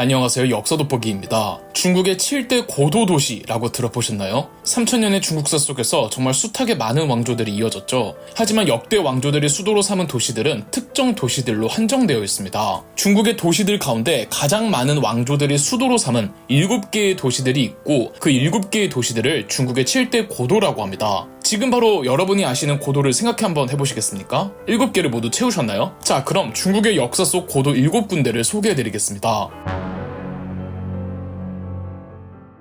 안녕하세요, 역사 돋보기입니다. 중국의 7대 고도 도시라고 들어보셨나요? 3000년의 중국사 속에서 정말 숱하게 많은 왕조들이 이어졌죠. 하지만 역대 왕조들이 수도로 삼은 도시들은 특정 도시들로 한정되어 있습니다. 중국의 도시들 가운데 가장 많은 왕조들이 수도로 삼은 7개의 도시들이 있고, 그 7개의 도시들을 중국의 7대 고도라고 합니다. 지금 바로 여러분이 아시는 고도를 생각해 한번 해보시겠습니까? 7개를 모두 채우셨나요? 자, 그럼 중국의 역사 속 고도 7군데를 소개해드리겠습니다.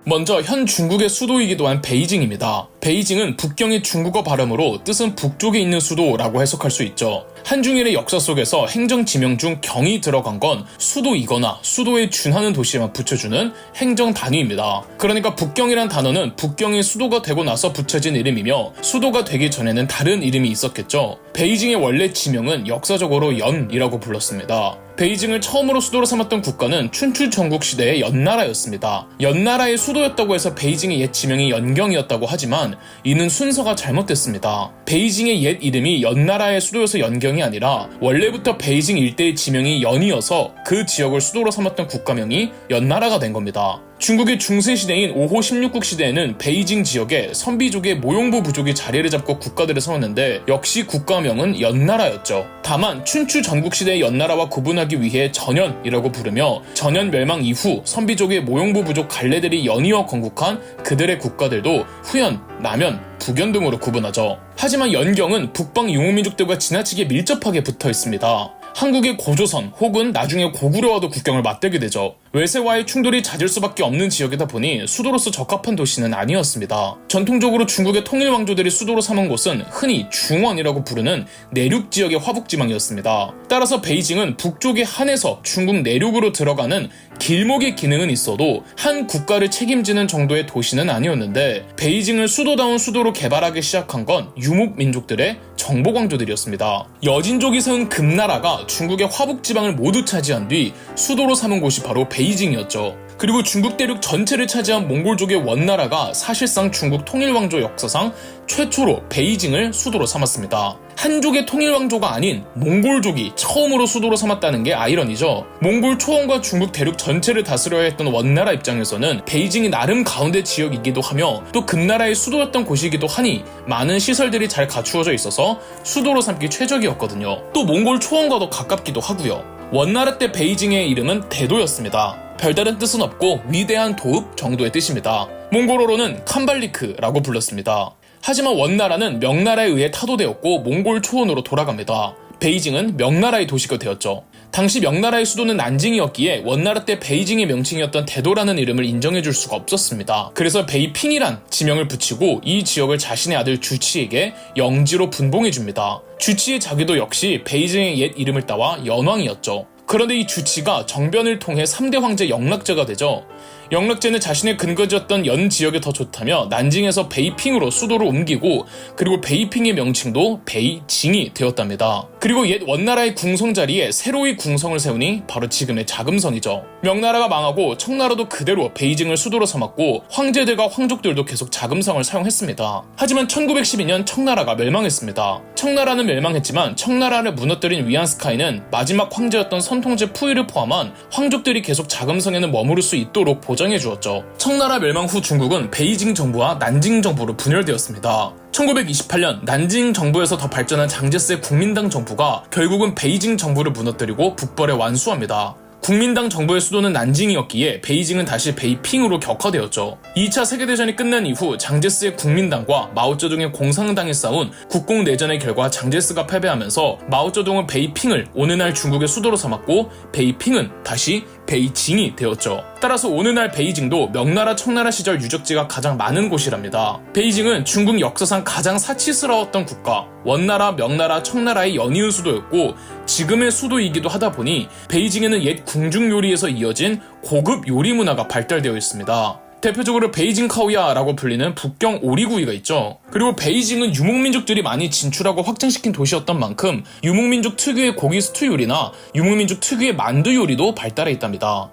먼저 현 중국의 수도이기도 한 베이징입니다. 베이징은 북경의 중국어 발음으로 뜻은 북쪽에 있는 수도라고 해석할 수 있죠. 한중일의 역사 속에서 행정 지명 중 경이 들어간 건 수도이거나 수도에 준하는 도시에만 붙여주는 행정 단위입니다. 그러니까 북경이란 단어는 북경이 수도가 되고 나서 붙여진 이름이며, 수도가 되기 전에는 다른 이름이 있었겠죠. 베이징의 원래 지명은 역사적으로 연이라고 불렀습니다. 베이징을 처음으로 수도로 삼았던 국가는 춘추 전국 시대의 연나라였습니다. 연나라의 수도였다고 해서 베이징의 옛 지명이 연경이었다고 하지만 이는 순서가 잘못됐습니다. 베이징의 옛 이름이 연나라의 수도여서 연경이 아니라 원래부터 베이징 일대의 지명이 연이어서 그 지역을 수도로 삼았던 국가명이 연나라가 된 겁니다. 중국의 중세시대인 5호 16국 시대에는 베이징 지역에 선비족의 모용부 부족이 자리를 잡고 국가들을 세웠는데 역시 국가명은 연나라였죠. 다만 춘추 전국시대의 연나라와 구분하기 위해 전연이라고 부르며, 전연 멸망 이후 선비족의 모용부 부족 갈래들이 연이어 건국한 그들의 국가들도 후연, 남연, 북연 등으로 구분하죠. 하지만 연경은 북방 유목민족들과 지나치게 밀접하게 붙어 있습니다. 한국의 고조선 혹은 나중에 고구려와도 국경을 맞대게 되죠. 외세와의 충돌이 잦을 수밖에 없는 지역이다 보니 수도로서 적합한 도시는 아니었습니다. 전통적으로 중국의 통일 왕조들이 수도로 삼은 곳은 흔히 중원이라고 부르는 내륙 지역의 화북지방이었습니다. 따라서 베이징은 북쪽에 한해서 중국 내륙으로 들어가는 길목의 기능은 있어도 한 국가를 책임지는 정도의 도시는 아니었는데, 베이징을 수도다운 수도로 개발하기 시작한 건 유목민족들의 정복왕조들이었습니다. 여진족이 세운 금나라가 중국의 화북지방을 모두 차지한 뒤 수도로 삼은 곳이 바로 베이징이었죠. 그리고 중국 대륙 전체를 차지한 몽골족의 원나라가 사실상 중국 통일왕조 역사상 최초로 베이징을 수도로 삼았습니다. 한족의 통일왕조가 아닌 몽골족이 처음으로 수도로 삼았다는 게 아이러니죠. 몽골 초원과 중국 대륙 전체를 다스려야 했던 원나라 입장에서는 베이징이 나름 가운데 지역이기도 하며 또 금나라의 수도였던 곳이기도 하니 많은 시설들이 잘 갖추어져 있어서 수도로 삼기 최적이었거든요. 또 몽골 초원과도 가깝기도 하고요. 원나라 때 베이징의 이름은 대도였습니다. 별다른 뜻은 없고 위대한 도읍 정도의 뜻입니다. 몽골어로는 캄발리크라고 불렀습니다. 하지만 원나라는 명나라에 의해 타도되었고 몽골 초원으로 돌아갑니다. 베이징은 명나라의 도시가 되었죠. 당시 명나라의 수도는 난징이었기에 원나라 때 베이징의 명칭이었던 대도라는 이름을 인정해줄 수가 없었습니다. 그래서 베이핑이란 지명을 붙이고 이 지역을 자신의 아들 주치에게 영지로 분봉해줍니다. 주치의 자기도 역시 베이징의 옛 이름을 따와 연왕이었죠. 그런데 이 주치가 정변을 통해 3대 황제 영락제가 되죠. 영락제는 자신의 근거지였던 연 지역에 더 좋다며 난징에서 베이핑으로 수도를 옮기고, 그리고 베이핑의 명칭도 베이징이 되었답니다. 그리고 옛 원나라의 궁성 자리에 새로이 궁성을 세우니 바로 지금의 자금성이죠. 명나라가 망하고 청나라도 그대로 베이징을 수도로 삼았고 황제들과 황족들도 계속 자금성을 사용했습니다. 하지만 1912년 청나라가 멸망했습니다. 청나라는 멸망했지만 청나라를 무너뜨린 위안스카이는 마지막 황제였던 선통제 푸이를 포함한 황족들이 계속 자금성에는 머무를 수 있도록 보장해 주었죠. 청나라 멸망 후 중국은 베이징 정부와 난징 정부로 분열되었습니다. 1928년 난징 정부에서 더 발전한 장제스의 국민당 정부가 결국은 베이징 정부를 무너뜨리고 북벌에 완수합니다. 국민당 정부의 수도는 난징이었기에 베이징은 다시 베이핑으로 격화되었죠. 2차 세계대전이 끝난 이후 장제스의 국민당과 마오쩌둥의 공산당이 싸운 국공내전의 결과 장제스가 패배하면서 마오쩌둥은 베이핑을 오늘날 중국의 수도로 삼았고 베이핑은 다시 베이징이 되었죠. 따라서 오늘날 베이징도 명나라 청나라 시절 유적지가 가장 많은 곳이랍니다. 베이징은 중국 역사상 가장 사치스러웠던 국가, 원나라, 명나라, 청나라의 연이은 수도였고 지금의 수도이기도 하다 보니 베이징에는 옛 궁중 요리에서 이어진 고급 요리 문화가 발달되어 있습니다. 대표적으로 베이징 카오야라고 불리는 북경 오리구이가 있죠. 그리고 베이징은 유목민족들이 많이 진출하고 확장시킨 도시였던 만큼 유목민족 특유의 고기 스튜 요리나 유목민족 특유의 만두 요리도 발달해 있답니다.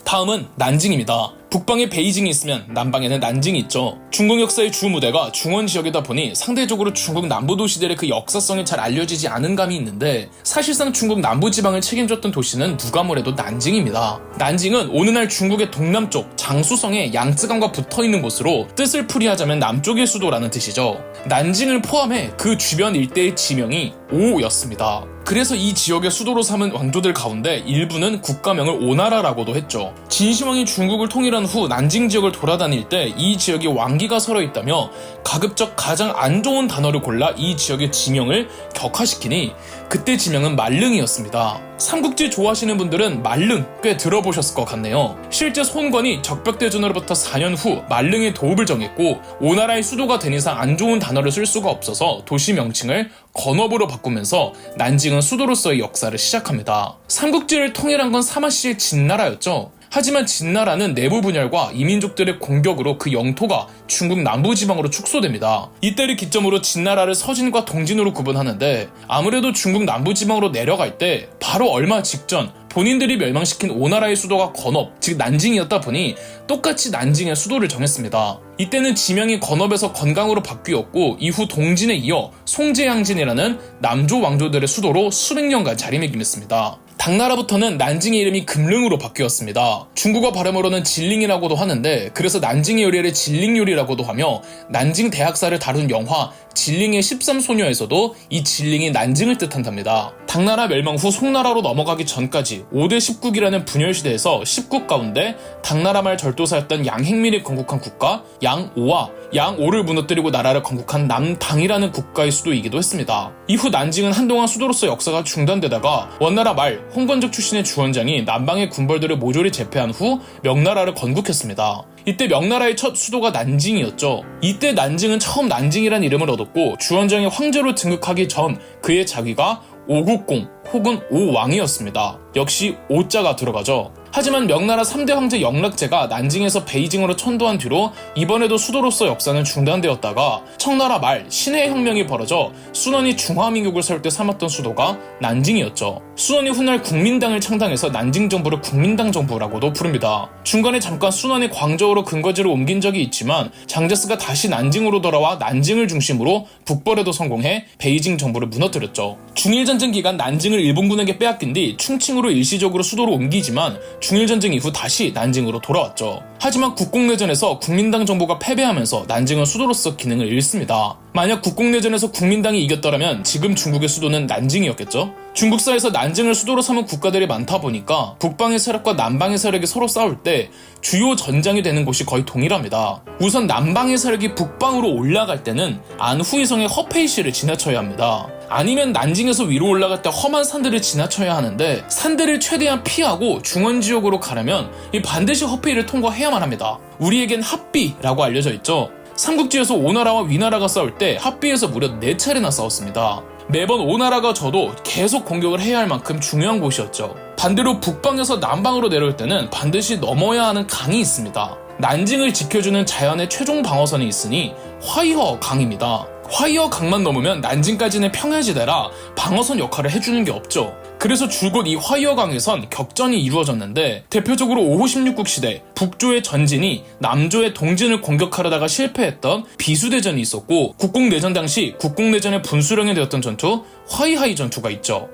다음은 난징입니다. 북방에 베이징이 있으면 남방에는 난징이 있죠. 중국 역사의 주 무대가 중원 지역이다 보니 상대적으로 중국 남부 도시들의 그 역사성이 잘 알려지지 않은 감이 있는데, 사실상 중국 남부 지방을 책임졌던 도시는 누가 뭐래도 난징입니다. 난징은 오늘날 중국의 동남쪽 장수성의 양쯔강과 붙어있는 곳으로 뜻을 풀이하자면 남쪽의 수도라는 뜻이죠. 난징을 포함해 그 주변 일대의 지명이 오였습니다. 그래서 이 지역의 수도로 삼은 왕조들 가운데 일부는 국가명을 오나라라고도 했죠. 진시황이 중국을 통일한 후 난징 지역을 돌아다닐 때 이 지역에 왕기가 서려 있다며 가급적 가장 안 좋은 단어를 골라 이 지역의 지명을 격화시키니 그때 지명은 말릉이었습니다. 삼국지 좋아하시는 분들은 말릉 꽤 들어보셨을 것 같네요. 실제 손권이 적벽대전으로부터 4년 후 말릉의 도읍을 정했고, 오나라의 수도가 된 이상 안 좋은 단어를 쓸 수가 없어서 도시 명칭을 건업으로 바꾸면서 난징은 수도로서의 역사를 시작합니다. 삼국지를 통일한 건 사마씨의 진나라였죠. 하지만 진나라는 내부 분열과 이민족들의 공격으로 그 영토가 중국 남부지방으로 축소됩니다. 이때를 기점으로 진나라를 서진과 동진으로 구분하는데, 아무래도 중국 남부지방으로 내려갈 때 바로 얼마 직전 본인들이 멸망시킨 오나라의 수도가 건업, 즉 난징이었다 보니 똑같이 난징의 수도를 정했습니다. 이때는 지명이 건업에서 건강으로 바뀌었고, 이후 동진에 이어 송제양진이라는 남조 왕조들의 수도로 수백 년간 자리매김했습니다. 당나라부터는 난징의 이름이 금릉으로 바뀌었습니다. 중국어 발음으로는 진링이라고도 하는데, 그래서 난징의 요리를 진링요리라고도 하며, 난징 대학사를 다룬 영화 진링의 13소녀에서도 이 진링이 난징을 뜻한답니다. 당나라 멸망 후 송나라로 넘어가기 전까지 5대 10국이라는 분열시대에서 10국 가운데 당나라 말 절도사였던 양행밀이 건국한 국가 양오와 양오를 무너뜨리고 나라를 건국한 남당이라는 국가의 수도이기도 했습니다. 이후 난징은 한동안 수도로서 역사가 중단되다가 원나라 말 홍건적 출신의 주원장이 남방의 군벌들을 모조리 제패한 후 명나라를 건국했습니다. 이때 명나라의 첫 수도가 난징이었죠. 이때 난징은 처음 난징이란 이름을 얻었고, 주원장이 황제로 등극하기 전 그의 자기가 오국공 혹은 오왕이었습니다. 역시 오자가 들어가죠. 하지만 명나라 3대 황제 영락제가 난징에서 베이징으로 천도한 뒤로 이번에도 수도로서 역사는 중단되었다가 청나라 말 신해 혁명이 벌어져 순원이 중화민국을 세울 때 삼았던 수도가 난징이었죠. 순원이 훗날 국민당을 창당해서 난징 정부를 국민당 정부라고도 부릅니다. 중간에 잠깐 순원이 광저우로 근거지를 옮긴 적이 있지만 장제스가 다시 난징으로 돌아와 난징을 중심으로 북벌에도 성공해 베이징 정부를 무너뜨렸죠. 중일전쟁 기간 난징을 일본군에게 빼앗긴 뒤 충칭으로 일시적으로 수도로 옮기지만 중일전쟁 이후 다시 난징으로 돌아왔죠. 하지만 국공내전에서 국민당 정부가 패배하면서 난징은 수도로서 기능을 잃습니다. 만약 국공내전에서 국민당이 이겼더라면 지금 중국의 수도는 난징이었겠죠? 중국사에서 난징을 수도로 삼은 국가들이 많다 보니까 북방의 세력과 남방의 세력이 서로 싸울 때 주요 전장이 되는 곳이 거의 동일합니다. 우선 남방의 세력이 북방으로 올라갈 때는 안후이성의 허페이시를 지나쳐야 합니다. 아니면 난징에서 위로 올라갈 때 험한 산들을 지나쳐야 하는데, 산들을 최대한 피하고 중원지역으로 가려면 반드시 허페이를 통과해야만 합니다. 우리에겐 합비라고 알려져 있죠. 삼국지에서 오나라와 위나라가 싸울 때 합비에서 무려 4차례나 싸웠습니다. 매번 오나라가 져도 계속 공격을 해야 할 만큼 중요한 곳이었죠. 반대로 북방에서 남방으로 내려올 때는 반드시 넘어야 하는 강이 있습니다. 난징을 지켜주는 자연의 최종 방어선이 있으니 화이허 강입니다. 화이허 강만 넘으면 난징까지는 평야지대라 방어선 역할을 해주는 게 없죠. 그래서 줄곧 이 화이허 강에선 격전이 이루어졌는데, 대표적으로 5호 16국 시대 북조의 전진이 남조의 동진을 공격하려다가 실패했던 비수대전이 있었고, 국공내전 당시 국공내전의 분수령이 되었던 전투 화이하이 전투가 있죠.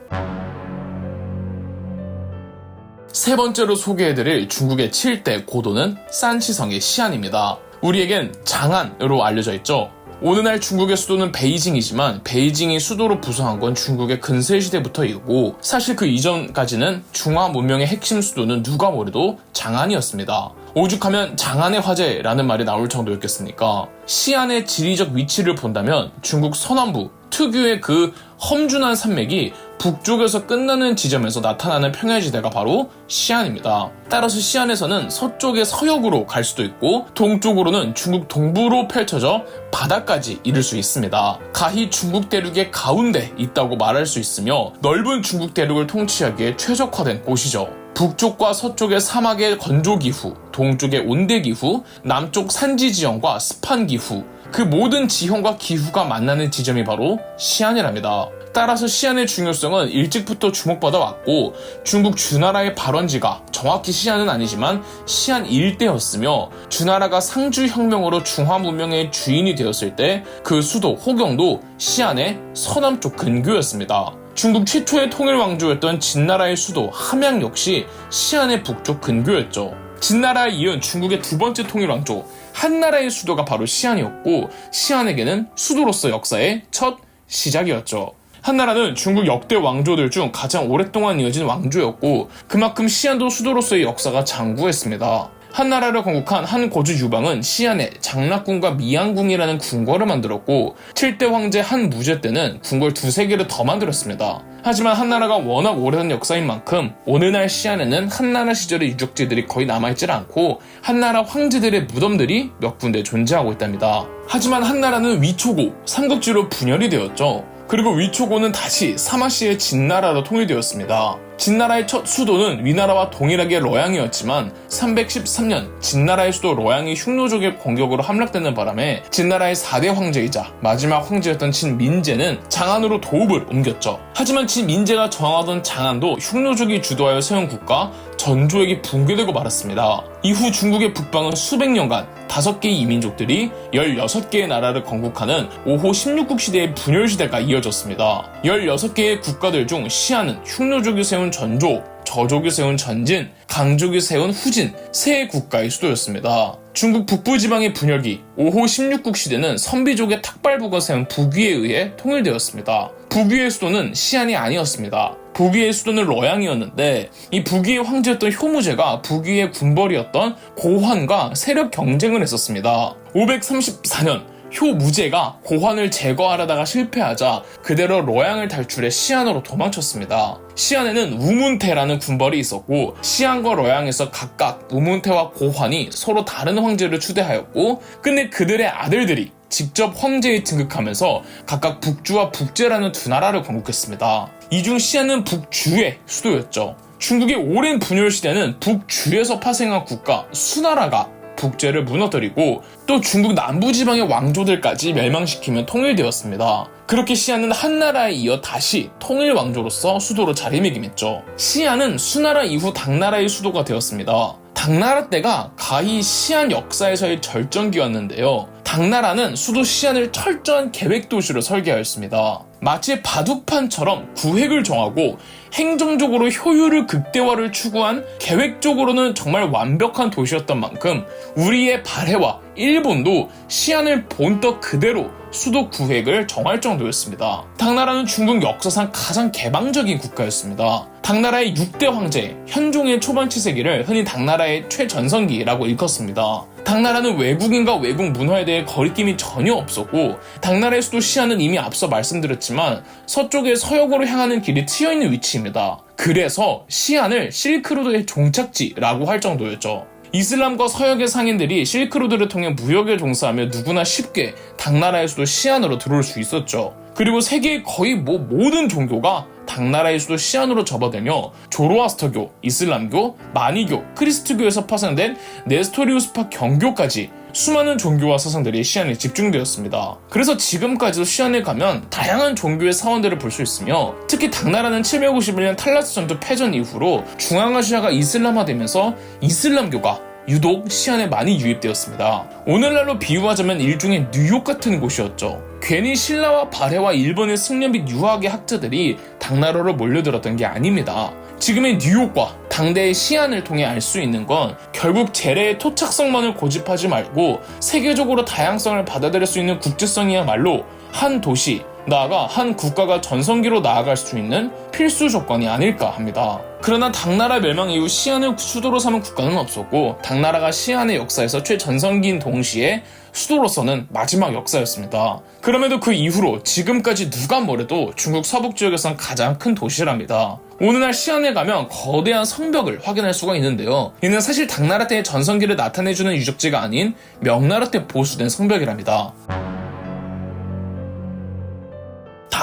세 번째로 소개해드릴 중국의 7대 고도는 산시성의 시안입니다. 우리에겐 장안으로 알려져 있죠. 오늘날 중국의 수도는 베이징이지만 베이징이 수도로 부상한 건 중국의 근세시대부터이고, 사실 그 이전까지는 중화 문명의 핵심 수도는 누가 뭐래도 장안이었습니다. 오죽하면 장안의 화재라는 말이 나올 정도였겠습니까? 시안의 지리적 위치를 본다면 중국 서남부 특유의 그 험준한 산맥이 북쪽에서 끝나는 지점에서 나타나는 평야지대가 바로 시안입니다. 따라서 시안에서는 서쪽의 서역으로 갈 수도 있고, 동쪽으로는 중국 동부로 펼쳐져 바다까지 이를 수 있습니다. 가히 중국 대륙의 가운데 있다고 말할 수 있으며 넓은 중국 대륙을 통치하기에 최적화된 곳이죠. 북쪽과 서쪽의 사막의 건조기후, 동쪽의 온대기후, 남쪽 산지지형과 습한기후, 그 모든 지형과 기후가 만나는 지점이 바로 시안이랍니다. 따라서 시안의 중요성은 일찍부터 주목받아 왔고 중국 주나라의 발원지가 정확히 시안은 아니지만 시안 일대였으며 주나라가 상주 혁명으로 중화 문명의 주인이 되었을 때 그 수도 호경도 시안의 서남쪽 근교였습니다. 중국 최초의 통일 왕조였던 진나라의 수도 함양 역시 시안의 북쪽 근교였죠. 진나라에 이은 중국의 두 번째 통일 왕조 한나라의 수도가 바로 시안이었고 시안에게는 수도로서 역사의 첫 시작이었죠. 한나라는 중국 역대 왕조들 중 가장 오랫동안 이어진 왕조였고 그만큼 시안도 수도로서의 역사가 장구했습니다. 한나라를 건국한 한 고주 유방은 시안에 장락궁과 미양궁이라는 궁궐을 만들었고 7대 황제 한무제 때는 궁궐 두세 개를 더 만들었습니다. 하지만 한나라가 워낙 오래된 역사인 만큼 오늘날 시안에는 한나라 시절의 유적지들이 거의 남아있질 않고 한나라 황제들의 무덤들이 몇 군데 존재하고 있답니다. 하지만 한나라는 위초고, 삼국지로 분열이 되었죠. 그리고 위초고는 다시 사마시의 진나라로 통일되었습니다. 진나라의 첫 수도는 위나라와 동일하게 러양이었지만 313년 진나라의 수도 러양이 흉노족의 공격으로 함락되는 바람에 진나라의 4대 황제이자 마지막 황제였던 진민제는 장안으로 도읍을 옮겼죠. 하지만 진민제가 저항하던 장안도 흉노족이 주도하여 세운 국가 전조에게 붕괴되고 말았습니다. 이후 중국의 북방은 수백 년간 5개의 이민족들이 16개의 나라를 건국하는 5호 16국 시대의 분열시대가 이어졌습니다. 16개의 국가들 중 시안은 흉노족이 세운 전조, 저족이 세운 전진, 강족이 세운 후진 세 국가의 수도였습니다. 중국 북부지방의 분열기 5호 16국 시대는 선비족의 탁발부가 세운 북위에 의해 통일되었습니다. 북위의 수도는 시안이 아니었습니다. 북위의 수도는 러양이었는데 이 북위의 황제였던 효무제가 북위의 군벌이었던 고환과 세력 경쟁을 했었습니다. 534년 효무제가 고환을 제거하려다가 실패하자 그대로 러양을 탈출해 시안으로 도망쳤습니다. 시안에는 우문태라는 군벌이 있었고 시안과 러양에서 각각 우문태와 고환이 서로 다른 황제를 추대하였고 끝내 그들의 아들들이 직접 황제에 등극하면서 각각 북주와 북제라는 두 나라를 건국했습니다. 이 중 시안은 북주의 수도였죠. 중국의 오랜 분열 시대는 북주에서 파생한 국가 수나라가 북제를 무너뜨리고 또 중국 남부지방의 왕조들까지 멸망시키며 통일되었습니다. 그렇게 시안은 한나라에 이어 다시 통일왕조로서 수도로 자리매김했죠. 시안은 수나라 이후 당나라의 수도가 되었습니다. 당나라 때가 가히 시안 역사에서의 절정기였는데요. 당나라는 수도 시안을 철저한 계획도시로 설계하였습니다. 마치 바둑판처럼 구획을 정하고 행정적으로 효율을 극대화를 추구한 계획적으로는 정말 완벽한 도시였던 만큼 우리의 발해와 일본도 시안을 본떠 그대로 수도 구획을 정할 정도였습니다. 당나라는 중국 역사상 가장 개방적인 국가였습니다. 당나라의 6대 황제, 현종의 초반 치세기를 흔히 당나라의 최전성기라고 일컫습니다. 당나라는 외국인과 외국 문화에 대해 거리낌이 전혀 없었고 당나라의 수도 시안은 이미 앞서 말씀드렸지만 서쪽에 서역으로 향하는 길이 트여있는 위치입니다. 그래서 시안을 실크로드의 종착지라고 할 정도였죠. 이슬람과 서역의 상인들이 실크로드를 통해 무역에 종사하며 누구나 쉽게 당나라의 수도 시안으로 들어올 수 있었죠. 그리고 세계의 거의 모든 종교가 당나라의 수도 시안으로 접어들며 조로아스터교, 이슬람교, 마니교, 크리스트교에서 파생된 네스토리우스파 경교까지 수많은 종교와 사상들이 시안에 집중되었습니다. 그래서 지금까지도 시안에 가면 다양한 종교의 사원들을 볼 수 있으며 특히 당나라는 751년 탈라스 전투 패전 이후로 중앙아시아가 이슬람화되면서 이슬람교가 유독 시안에 많이 유입되었습니다. 오늘날로 비유하자면 일종의 뉴욕 같은 곳이었죠. 괜히 신라와 발해와 일본의 승려 및 유학의 학자들이 당나라로 몰려들었던 게 아닙니다. 지금의 뉴욕과 당대의 시안을 통해 알 수 있는 건 결국 재래의 토착성만을 고집하지 말고 세계적으로 다양성을 받아들일 수 있는 국제성이야말로 한 도시, 나아가 한 국가가 전성기로 나아갈 수 있는 필수 조건이 아닐까 합니다. 그러나 당나라 멸망 이후 시안을 수도로 삼은 국가는 없었고 당나라가 시안의 역사에서 최전성기인 동시에 수도로서는 마지막 역사였습니다. 그럼에도 그 이후로 지금까지 누가 뭐래도 중국 서북 지역에선 가장 큰 도시랍니다. 오늘날 시안에 가면 거대한 성벽을 확인할 수가 있는데요. 이는 사실 당나라 때의 전성기를 나타내주는 유적지가 아닌 명나라 때 보수된 성벽이랍니다.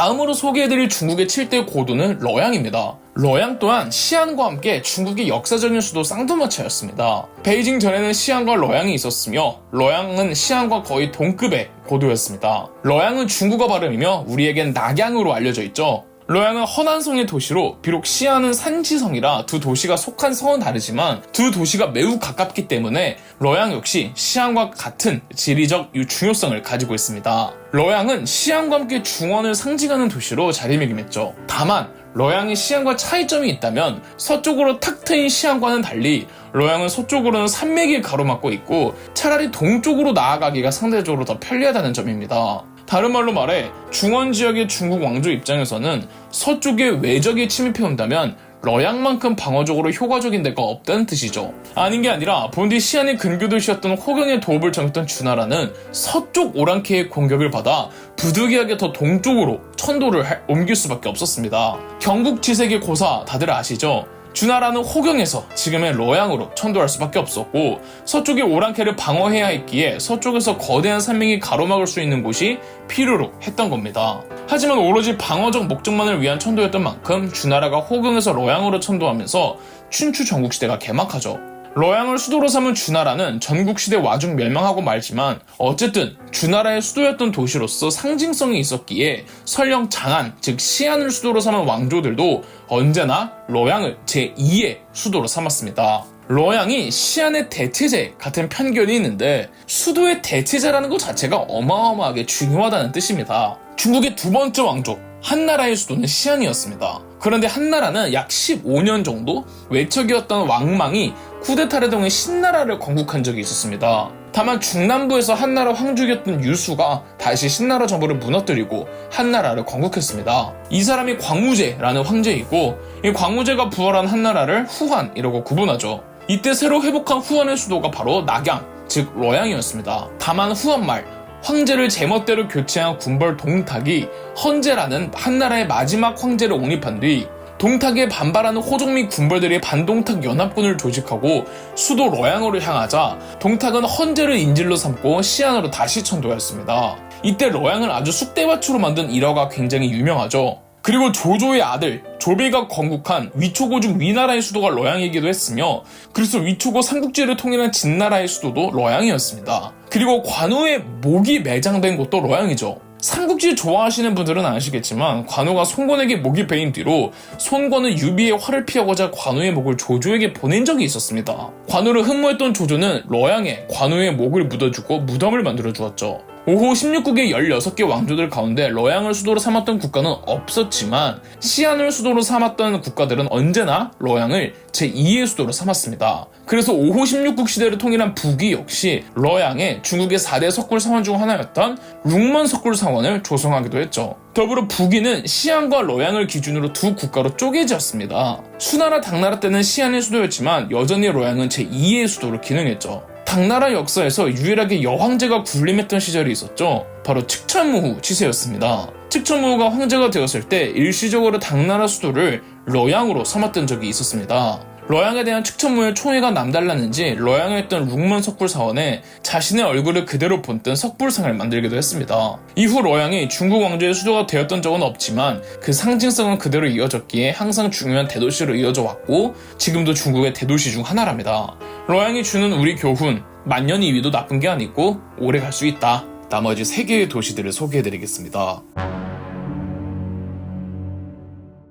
다음으로 소개해드릴 중국의 7대 고도는 러양입니다. 러양 또한 시안과 함께 중국의 역사적인 수도 쌍두마차였습니다. 베이징 전에는 시안과 러양이 있었으며 러양은 시안과 거의 동급의 고도였습니다. 러양은 중국어 발음이며 우리에겐 낙양으로 알려져 있죠. 러양은 허난성의 도시로 비록 시안은 산지성이라 두 도시가 속한 성은 다르지만 두 도시가 매우 가깝기 때문에 러양 역시 시안과 같은 지리적 중요성을 가지고 있습니다. 러양은 시안과 함께 중원을 상징하는 도시로 자리매김했죠. 다만 러양이 시안과 차이점이 있다면 서쪽으로 탁 트인 시안과는 달리 러양은 서쪽으로는 산맥이 가로막고 있고 차라리 동쪽으로 나아가기가 상대적으로 더 편리하다는 점입니다. 다른 말로 말해 중원 지역의 중국 왕조 입장에서는 서쪽에 외적이 침입해온다면 러양만큼 방어적으로 효과적인 데가 없다는 뜻이죠. 아닌 게 아니라 본디 시안의 근교도시였던 호경의 도읍을 점했던 주나라는 서쪽 오랑캐의 공격을 받아 부득이하게 더 동쪽으로 천도를 옮길 수밖에 없었습니다. 경국 지색의 고사 다들 아시죠? 주나라는 호경에서 지금의 러양으로 천도할 수밖에 없었고 서쪽의 오랑캐를 방어해야 했기에 서쪽에서 거대한 산맥이 가로막을 수 있는 곳이 필요로 했던 겁니다. 하지만 오로지 방어적 목적만을 위한 천도였던 만큼 주나라가 호경에서 러양으로 천도하면서 춘추 전국시대가 개막하죠. 러양을 수도로 삼은 주나라는 전국시대 와중 멸망하고 말지만 어쨌든 주나라의 수도였던 도시로서 상징성이 있었기에 설령 장안, 즉 시안을 수도로 삼은 왕조들도 언제나 러양을 제2의 수도로 삼았습니다. 러양이 시안의 대체제 같은 편견이 있는데 수도의 대체제라는 것 자체가 어마어마하게 중요하다는 뜻입니다. 중국의 두 번째 왕조 한나라의 수도는 시안이었습니다. 그런데 한나라는 약 15년 정도 외척이었던 왕망이 쿠데타를 통해 신나라를 건국한 적이 있었습니다. 다만 중남부에서 한나라 황족이었던 유수가 다시 신나라 정부를 무너뜨리고 한나라를 건국했습니다. 이 사람이 광무제라는 황제이고 이 광무제가 부활한 한나라를 후한이라고 구분하죠. 이때 새로 회복한 후한의 수도가 바로 낙양, 즉 러양이었습니다. 다만 후한 말 황제를 제멋대로 교체한 군벌 동탁이 헌제라는 한나라의 마지막 황제를 옹립한 뒤 동탁에 반발하는 호족 및 군벌들이 반동탁 연합군을 조직하고 수도 러양으로 향하자 동탁은 헌제를 인질로 삼고 시안으로 다시 천도했습니다. 이때 러양을 아주 쑥대밭으로 만든 일화가 굉장히 유명하죠. 그리고 조조의 아들 조베가 건국한 위초고 중 위나라의 수도가 러양이기도 했으며 그래서 위초고 삼국지를 통일한 진나라의 수도도 러양이었습니다. 그리고 관우의 목이 매장된 곳도 러양이죠. 삼국지 좋아하시는 분들은 아시겠지만 관우가 손권에게 목이 베인 뒤로 손권은 유비의 활을 피하고자 관우의 목을 조조에게 보낸 적이 있었습니다. 관우를 흠모했던 조조는 러양에 관우의 목을 묻어주고 무덤을 만들어 주었죠. 5호 16국의 16개 왕조들 가운데 러양을 수도로 삼았던 국가는 없었지만 시안을 수도로 삼았던 국가들은 언제나 러양을 제2의 수도로 삼았습니다. 그래서 5호 16국 시대를 통일한 북이 역시 러양에 중국의 4대 석굴 사원 중 하나였던 룽먼 석굴 사원을 조성하기도 했죠. 더불어 북이는 시안과 러양을 기준으로 두 국가로 쪼개졌습니다. 수나라 당나라 때는 시안의 수도였지만 여전히 러양은 제2의 수도로 기능했죠. 당나라 역사에서 유일하게 여황제가 군림했던 시절이 있었죠. 바로 측천무후 치세였습니다. 측천무후가 황제가 되었을 때 일시적으로 당나라 수도를 러양으로 삼았던 적이 있었습니다. 러양에 대한 측천무후의 총애가 남달랐는지 러양에 있던 룽먼 석불사원에 자신의 얼굴을 그대로 본뜬 석불상을 만들기도 했습니다. 이후 러양이 중국 왕조의 수도가 되었던 적은 없지만 그 상징성은 그대로 이어졌기에 항상 중요한 대도시로 이어져 왔고 지금도 중국의 대도시 중 하나랍니다. 러양이 주는 우리 교훈, 만년 2위도 나쁜 게 아니고 오래 갈 수 있다. 나머지 3개의 도시들을 소개해드리겠습니다.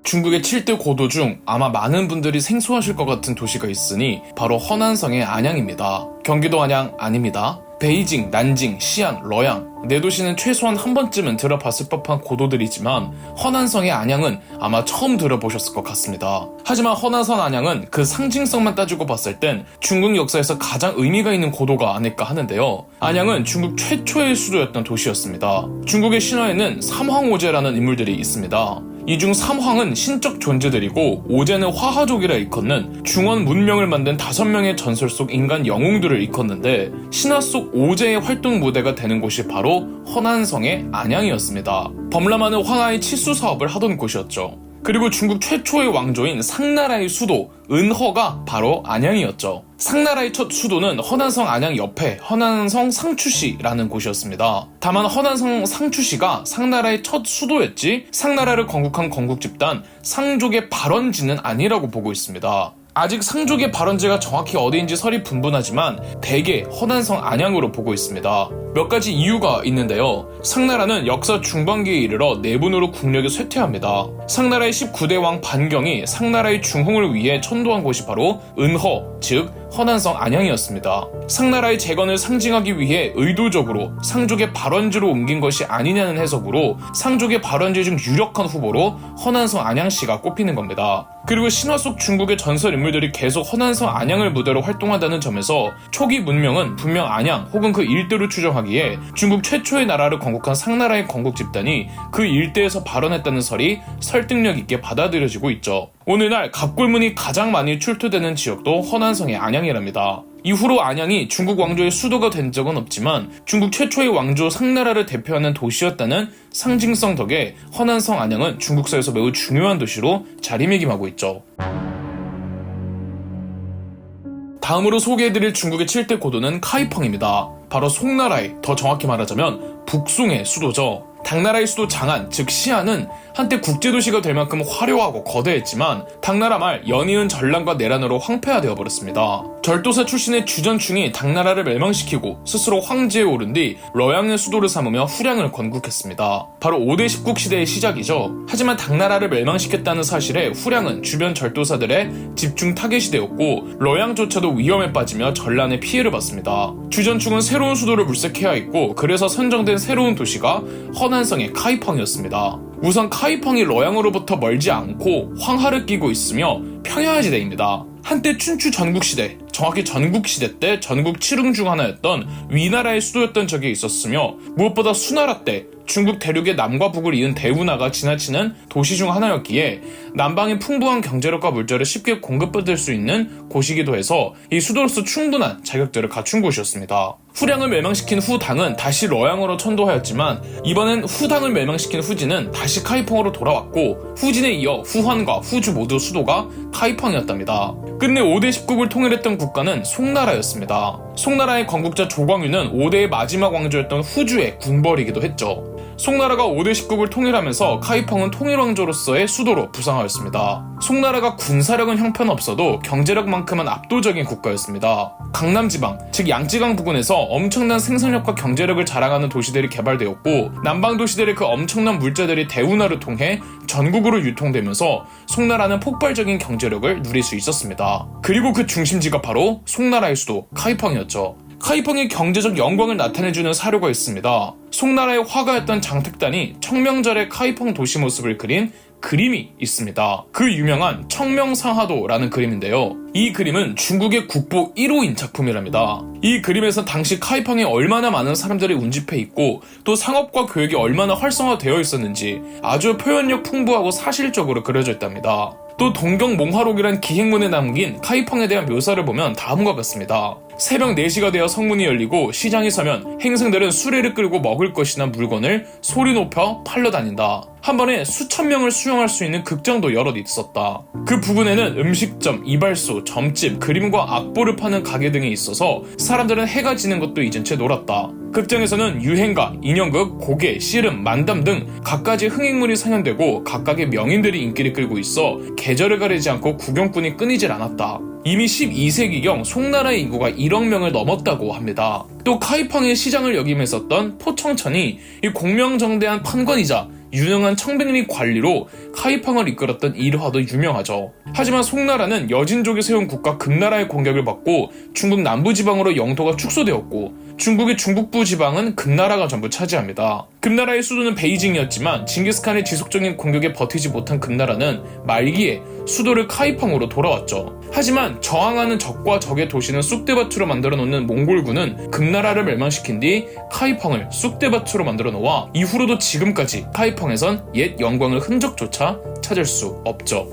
중국의 7대 고도 중 아마 많은 분들이 생소하실 것 같은 도시가 있으니 바로 허난성의 안양입니다. 경기도 안양 아닙니다. 베이징, 난징, 시안, 러양 네 도시는 최소한 한 번쯤은 들어봤을 법한 고도들이지만 허난성의 안양은 아마 처음 들어보셨을 것 같습니다. 하지만 허난성 안양은 그 상징성만 따지고 봤을 땐 중국 역사에서 가장 의미가 있는 고도가 아닐까 하는데요. 안양은 중국 최초의 수도였던 도시였습니다. 중국의 신화에는 삼황오제라는 인물들이 있습니다. 이 중 삼황은 신적 존재들이고 오제는 화하족이라 일컫는 중원 문명을 만든 5명의 전설 속 인간 영웅들을 일컫는데 신화 속 오제의 활동 무대가 되는 곳이 바로 허난성의 안양이었습니다. 범람하는 황하의 치수 사업을 하던 곳이었죠. 그리고 중국 최초의 왕조인 상나라의 수도 은허가 바로 안양이었죠. 상나라의 첫 수도는 허난성 안양 옆에 허난성 상추시라는 곳이었습니다. 다만 허난성 상추시가 상나라의 첫 수도였지 상나라를 건국한 건국 집단 상족의 발원지는 아니라고 보고 있습니다. 아직 상족의 발원지가 정확히 어디인지 설이 분분하지만 대개 허난성 안양으로 보고 있습니다. 몇 가지 이유가 있는데요. 상나라는 역사 중반기에 이르러 내분으로 국력이 쇠퇴합니다. 상나라의 19대 왕 반경이 상나라의 중흥을 위해 천도한 곳이 바로 은허, 즉 허난성 안양이었습니다. 상나라의 재건을 상징하기 위해 의도적으로 상족의 발원지로 옮긴 것이 아니냐는 해석으로 상족의 발원지 중 유력한 후보로 허난성 안양시가 꼽히는 겁니다. 그리고 신화 속 중국의 전설 인물들이 계속 허난성 안양을 무대로 활동한다는 점에서 초기 문명은 분명 안양 혹은 그 일대로 추정하기에 중국 최초의 나라를 건국한 상나라의 건국 집단이 그 일대에서 발원했다는 설이 설득력 있게 받아들여지고 있죠. 오늘날 갑골문이 가장 많이 출토되는 지역도 허난성의 안양이랍니다. 이후로 안양이 중국 왕조의 수도가 된 적은 없지만 중국 최초의 왕조 상나라를 대표하는 도시였다는 상징성 덕에 허난성 안양은 중국사에서 매우 중요한 도시로 자리매김하고 있죠. 다음으로 소개해드릴 중국의 7대 고도는 카이펑입니다. 바로 송나라의, 더 정확히 말하자면 북송의 수도죠. 당나라의 수도 장안, 즉 시안은 한때 국제도시가 될 만큼 화려하고 거대했지만 당나라 말 연이은 전란과 내란으로 황폐화되어 버렸습니다. 절도사 출신의 주전충이 당나라를 멸망시키고 스스로 황제에 오른 뒤 러양의 수도를 삼으며 후량을 건국했습니다. 바로 5대 십국 시대의 시작이죠. 하지만 당나라를 멸망시켰다는 사실에 후량은 주변 절도사들의 집중 타겟이 되었고 러양조차도 위험에 빠지며 전란의 피해를 봤습니다. 주전충은 새로운 수도를 물색해야 했고 그래서 선정된 새로운 도시가 허난성의 카이펑이었습니다. 우선 카이펑이 러양으로부터 멀지 않고 황하를 끼고 있으며 평야지대입니다. 한때 춘추 전국시대, 정확히 전국시대 때 전국 7흥 중 하나였던 위나라의 수도였던 적이 있었으며 무엇보다 수나라 때 중국 대륙의 남과 북을 이은 대운하가 지나치는 도시 중 하나였기에 남방의 풍부한 경제력과 물자를 쉽게 공급받을 수 있는 곳이기도 해서 이 수도로서 충분한 자격들을 갖춘 곳이었습니다. 후량을 멸망시킨 후당은 다시 러양으로 천도하였지만 이번엔 후당을 멸망시킨 후진은 다시 카이펑으로 돌아왔고 후진에 이어 후환과 후주 모두 수도가 카이펑이었답니다. 끝내 5대 십국을 통일했던 국가는 송나라였습니다. 송나라의 건국자 조광유는 5대의 마지막 왕조였던 후주의 군벌이기도 했죠. 송나라가 5대 십국을 통일하면서 카이펑은 통일왕조로서의 수도로 부상하였습니다. 송나라가 군사력은 형편없어도 경제력만큼은 압도적인 국가였습니다. 강남지방, 즉 양쯔강 부근에서 엄청난 생산력과 경제력을 자랑하는 도시들이 개발되었고 남방 도시들의 그 엄청난 물자들이 대운하를 통해 전국으로 유통되면서 송나라는 폭발적인 경제력을 누릴 수 있었습니다. 그리고 그 중심지가 바로 송나라의 수도 카이펑이었죠. 카이펑의 경제적 영광을 나타내주는 사료가 있습니다. 송나라의 화가였던 장택단이 청명절의 카이펑 도시 모습을 그린 그림이 있습니다. 그 유명한 청명상하도라는 그림인데요. 이 그림은 중국의 국보 1호인 작품이랍니다. 이 그림에서 당시 카이펑에 얼마나 많은 사람들이 운집해 있고 또 상업과 교육이 얼마나 활성화되어 있었는지 아주 표현력 풍부하고 사실적으로 그려져 있답니다. 또 동경몽화록이란 기행문에 남긴 카이펑에 대한 묘사를 보면 다음과 같습니다. 새벽 4시가 되어 성문이 열리고 시장이 서면 행승들은 수레를 끌고 먹을 것이나 물건을 소리 높여 팔러 다닌다. 한 번에 수천 명을 수용할 수 있는 극장도 여럿 있었다. 그 부근에는 음식점, 이발소, 점집, 그림과 악보를 파는 가게 등이 있어서 사람들은 해가 지는 것도 잊은 채 놀았다. 극장에서는 유행가, 인형극, 고개, 씨름, 만담 등 갖가지 흥행물이 상연되고 각각의 명인들이 인기를 끌고 있어 계절을 가리지 않고 구경꾼이 끊이질 않았다. 이미 12세기경 송나라의 인구가 1억 명을 넘었다고 합니다. 또 카이펑의 시장을 역임했었던 포청천이 이 공명정대한 판관이자 유능한 청백리 관리로 카이펑을 이끌었던 일화도 유명하죠. 하지만 송나라는 여진족이 세운 국가 금나라의 공격을 받고 중국 남부지방으로 영토가 축소되었고 중국의 중북부 지방은 금나라가 전부 차지합니다. 금나라의 수도는 베이징이었지만 징기스칸의 지속적인 공격에 버티지 못한 금나라는 말기에 수도를 카이펑으로 돌아왔죠. 하지만 저항하는 적과 적의 도시는 쑥대밭으로 만들어 놓는 몽골군은 금나라를 멸망시킨 뒤 카이펑을 쑥대밭으로 만들어 놓아 이후로도 지금까지 카이펑에선 옛 영광을 흔적조차 찾을 수 없죠.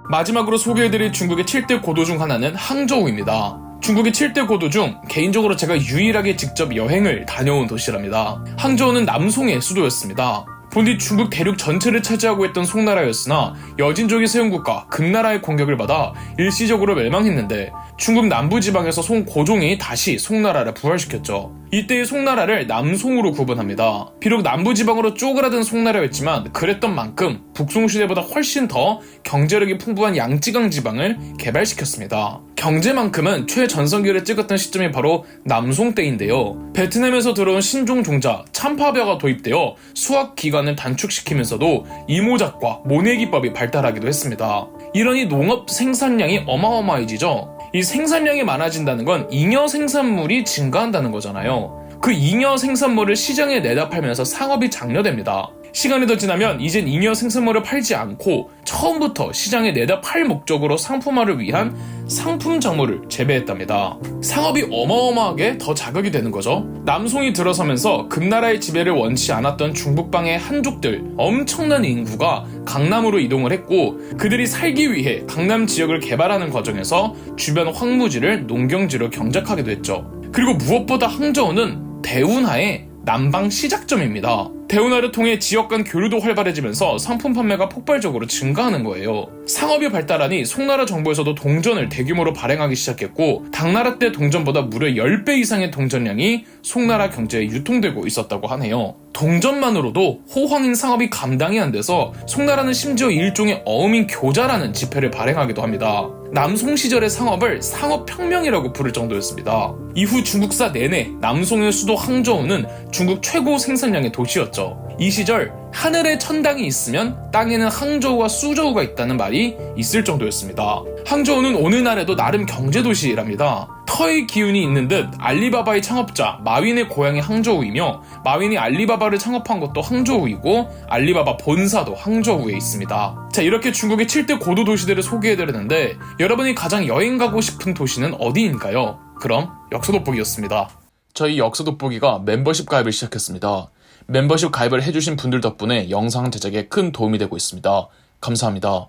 마지막으로 소개해드릴 중국의 7대 고도 중 하나는 항저우입니다. 중국의 7대 고도 중 개인적으로 제가 유일하게 직접 여행을 다녀온 도시랍니다. 항저우는 남송의 수도였습니다. 본디 중국 대륙 전체를 차지하고 있던 송나라였으나 여진족의 세운국과 금나라의 공격을 받아 일시적으로 멸망했는데 중국 남부지방에서 송고종이 다시 송나라를 부활시켰죠. 이때의 송나라를 남송으로 구분합니다. 비록 남부지방으로 쪼그라든 송나라였지만 그랬던 만큼 북송시대보다 훨씬 더 경제력이 풍부한 양쯔강 지방을 개발시켰습니다. 경제만큼은 최전성기를 찍었던 시점이 바로 남송 때인데요. 베트남에서 들어온 신종 종자 참파벼가 도입되어 수확 기간을 단축시키면서도 이모작과 모내기법이 발달하기도 했습니다. 이러니 농업 생산량이 어마어마해지죠. 이 생산량이 많아진다는 건 잉여 생산물이 증가한다는 거잖아요. 그 잉여 생산물을 시장에 내다 팔면서 상업이 장려됩니다. 시간이 더 지나면 이젠 잉여 생산물을 팔지 않고 처음부터 시장에 내다 팔 목적으로 상품화를 위한 상품 작물을 재배했답니다. 상업이 어마어마하게 더 자극이 되는 거죠. 남송이 들어서면서 금나라의 지배를 원치 않았던 중북방의 한족들 엄청난 인구가 강남으로 이동을 했고 그들이 살기 위해 강남 지역을 개발하는 과정에서 주변 황무지를 농경지로 경작하기도 했죠. 그리고 무엇보다 항저우는 대운하의 남방 시작점입니다. 대운하를 통해 지역 간 교류도 활발해지면서 상품 판매가 폭발적으로 증가하는 거예요. 상업이 발달하니 송나라 정부에서도 동전을 대규모로 발행하기 시작했고 당나라 때 동전보다 무려 10배 이상의 동전량이 송나라 경제에 유통되고 있었다고 하네요. 동전만으로도 호황인 상업이 감당이 안 돼서 송나라는 심지어 일종의 어음인 교자라는 지폐를 발행하기도 합니다. 남송 시절의 상업을 상업혁명이라고 부를 정도였습니다. 이후 중국사 내내 남송의 수도 항저우는 중국 최고 생산량의 도시였죠. 이 시절 하늘에 천당이 있으면 땅에는 항저우와 수저우가 있다는 말이 있을 정도였습니다. 항저우는 오늘날에도 나름 경제도시랍니다. 터의 기운이 있는 듯 알리바바의 창업자 마윈의 고향이 항저우이며 마윈이 알리바바를 창업한 것도 항저우이고 알리바바 본사도 항저우에 있습니다. 자, 이렇게 중국의 7대 고도 도시들을 소개해드렸는데 여러분이 가장 여행 가고 싶은 도시는 어디인가요? 그럼 역사돋보기였습니다. 저희 역사돋보기가 멤버십 가입을 시작했습니다. 멤버십 가입을 해주신 분들 덕분에 영상 제작에 큰 도움이 되고 있습니다. 감사합니다.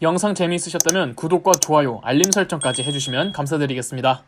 영상 재미있으셨다면 구독과 좋아요, 알림 설정까지 해주시면 감사드리겠습니다.